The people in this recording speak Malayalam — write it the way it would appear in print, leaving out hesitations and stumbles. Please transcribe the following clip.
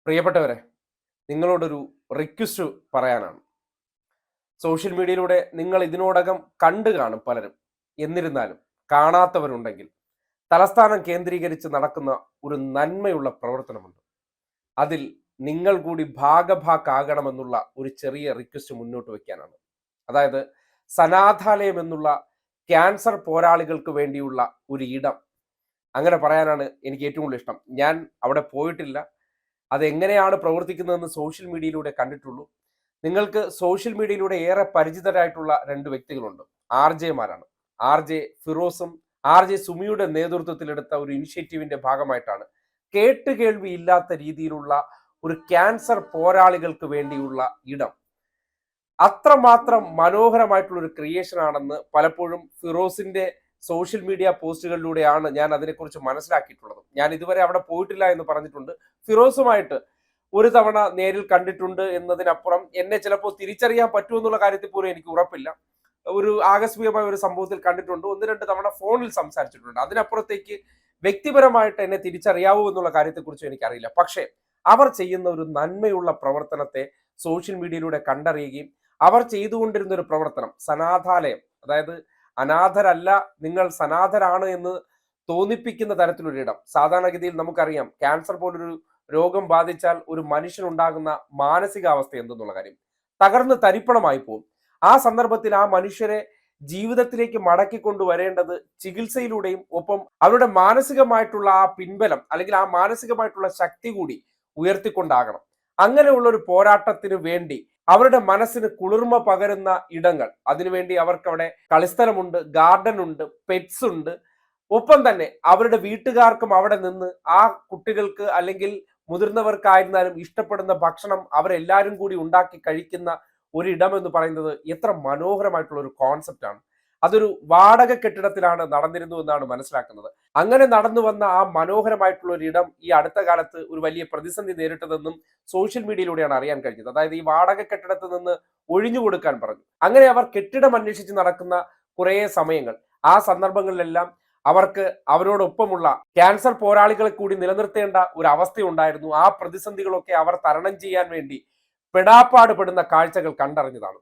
പ്രിയപ്പെട്ടവരെ, നിങ്ങളോടൊരു റിക്വസ്റ്റ് പറയാനാണ്. സോഷ്യൽ മീഡിയയിലൂടെ നിങ്ങൾ ഇതിനോടകം കണ്ടു കാണും പലരും. എന്നിരുന്നാലും കാണാത്തവരുണ്ടെങ്കിൽ തലസ്ഥാനം കേന്ദ്രീകരിച്ച് നടക്കുന്ന ഒരു നന്മയുള്ള പ്രവർത്തനമുണ്ട്. അതിൽ നിങ്ങൾ കൂടി ഭാഗഭാക്കാകണമെന്നുള്ള ഒരു ചെറിയ റിക്വസ്റ്റ് മുന്നോട്ട് വയ്ക്കാനാണ്. അതായത് സനാഥാലയം എന്നുള്ള ക്യാൻസർ പോരാളികൾക്ക് വേണ്ടിയുള്ള ഒരു ഇടം. അങ്ങനെ പറയാനാണ് എനിക്ക് ഏറ്റവും കൂടുതൽ ഇഷ്ടം. ഞാൻ അവിടെ പോയിട്ടില്ല. അതെങ്ങനെയാണ് പ്രവർത്തിക്കുന്നതെന്ന് സോഷ്യൽ മീഡിയയിലൂടെ കണ്ടിട്ടുള്ളൂ. നിങ്ങൾക്ക് സോഷ്യൽ മീഡിയയിലൂടെ ഏറെ പരിചിതരായിട്ടുള്ള രണ്ട് വ്യക്തികളുണ്ട്. ആർജെമാരാണ്. ആർ ജെ ഫിറോസും ആർ ജെ സുമിയുടെ നേതൃത്വത്തിലെടുത്ത ഒരു ഇനിഷ്യേറ്റീവിന്റെ ഭാഗമായിട്ടാണ് കേട്ടുകേൾവി ഇല്ലാത്ത രീതിയിലുള്ള ഒരു ക്യാൻസർ പോരാളികൾക്ക് വേണ്ടിയുള്ള ഇടം. അത്രമാത്രം മനോഹരമായിട്ടുള്ള ഒരു ക്രിയേഷൻ ആണെന്ന് പലപ്പോഴും ഫിറോസിന്റെ സോഷ്യൽ മീഡിയ പോസ്റ്റുകളിലൂടെയാണ് ഞാൻ അതിനെക്കുറിച്ച് മനസ്സിലാക്കിയിട്ടുള്ളത്. ഞാൻ ഇതുവരെ അവിടെ പോയിട്ടില്ല എന്ന് പറഞ്ഞിട്ടുണ്ട്. ഫിറോസുമായിട്ട് ഒരു തവണ നേരിൽ കണ്ടിട്ടുണ്ട് എന്നതിനപ്പുറം എന്നെ ചിലപ്പോൾ തിരിച്ചറിയാൻ പറ്റുമെന്നുള്ള കാര്യത്തിൽ പോലും എനിക്ക് ഉറപ്പില്ല. ഒരു ആകസ്മികമായ ഒരു സംഭവത്തിൽ കണ്ടിട്ടുണ്ട്, ഒന്ന് രണ്ട് തവണ ഫോണിൽ സംസാരിച്ചിട്ടുണ്ട്. അതിനപ്പുറത്തേക്ക് വ്യക്തിപരമായിട്ട് എന്നെ തിരിച്ചറിയാവൂ എന്നുള്ള കാര്യത്തെക്കുറിച്ച് എനിക്കറിയില്ല. പക്ഷേ അവർ ചെയ്യുന്ന ഒരു നന്മയുള്ള പ്രവർത്തനത്തെ സോഷ്യൽ മീഡിയയിലൂടെ കണ്ടറിയുകയും അവർ ചെയ്തുകൊണ്ടിരുന്ന ഒരു പ്രവർത്തനം സനാഥാലയം, അതായത് അനാഥരല്ല, നിങ്ങൾ സനാഥരാണ് എന്ന് തോന്നിപ്പിക്കുന്ന തരത്തിലൊരിടം. സാധാരണഗതിയിൽ നമുക്കറിയാം ക്യാൻസർ പോലൊരു രോഗം ബാധിച്ചാൽ ഒരു മനുഷ്യനുണ്ടാകുന്ന മാനസികാവസ്ഥ എന്തെന്നുള്ള കാര്യം തകർന്ന് തരിപ്പണമായി പോകും. ആ സന്ദർഭത്തിൽ ആ മനുഷ്യരെ ജീവിതത്തിലേക്ക് മടക്കിക്കൊണ്ടുവരേണ്ടത് ചികിത്സയിലൂടെയും ഒപ്പം അവരുടെ മാനസികമായിട്ടുള്ള ആ പിൻബലം അല്ലെങ്കിൽ ആ മാനസികമായിട്ടുള്ള ശക്തി കൂടി ഉയർത്തിക്കൊണ്ടാകണം. അങ്ങനെയുള്ള ഒരു പോരാട്ടത്തിന് വേണ്ടി അവരുടെ മനസ്സിന് കുളിർമ പകരുന്ന ഇടങ്ങൾ, അതിനുവേണ്ടി അവർക്ക് അവിടെ കളിസ്ഥലമുണ്ട്, ഗാർഡൻ ഉണ്ട്, പെറ്റ്സ് ഉണ്ട്. ഒപ്പം തന്നെ അവരുടെ വീട്ടുകാർക്കും അവിടെ നിന്ന് ആ കുട്ടികൾക്ക് അല്ലെങ്കിൽ മുതിർന്നവർക്കായിരുന്നാലും ഇഷ്ടപ്പെടുന്ന ഭക്ഷണം അവരെല്ലാവരും കൂടി ഉണ്ടാക്കി കഴിക്കുന്ന ഒരിടം എന്ന് പറയുന്നത് എത്ര മനോഹരമായിട്ടുള്ള ഒരു കോൺസെപ്റ്റ് ആണ്. അതൊരു വാടക കെട്ടിടത്തിലാണ് നടന്നിരുന്നു എന്നാണ് മനസ്സിലാക്കുന്നത്. അങ്ങനെ നടന്നു വന്ന ആ മനോഹരമായിട്ടുള്ള ഒരു ഇടം ഈ അടുത്ത കാലത്ത് ഒരു വലിയ പ്രതിസന്ധി നേരിട്ടതെന്നും സോഷ്യൽ മീഡിയയിലൂടെയാണ് അറിയാൻ കഴിഞ്ഞത്. അതായത് ഈ വാടക കെട്ടിടത്തിൽ നിന്ന് ഒഴിഞ്ഞു കൊടുക്കാൻ പറഞ്ഞു. അങ്ങനെ അവർ കെട്ടിടം അന്വേഷിച്ച് നടക്കുന്ന കുറേ സമയങ്ങൾ, ആ സന്ദർഭങ്ങളിലെല്ലാം അവർക്ക് അവരോടൊപ്പമുള്ള ക്യാൻസർ പോരാളികളെ കൂടി നിലനിർത്തേണ്ട ഒരു അവസ്ഥയുണ്ടായിരുന്നു. ആ പ്രതിസന്ധികളൊക്കെ അവർ തരണം ചെയ്യാൻ വേണ്ടി പെടാപ്പാട് പെടുന്ന കാഴ്ചകൾ കണ്ടറിഞ്ഞതാണ്.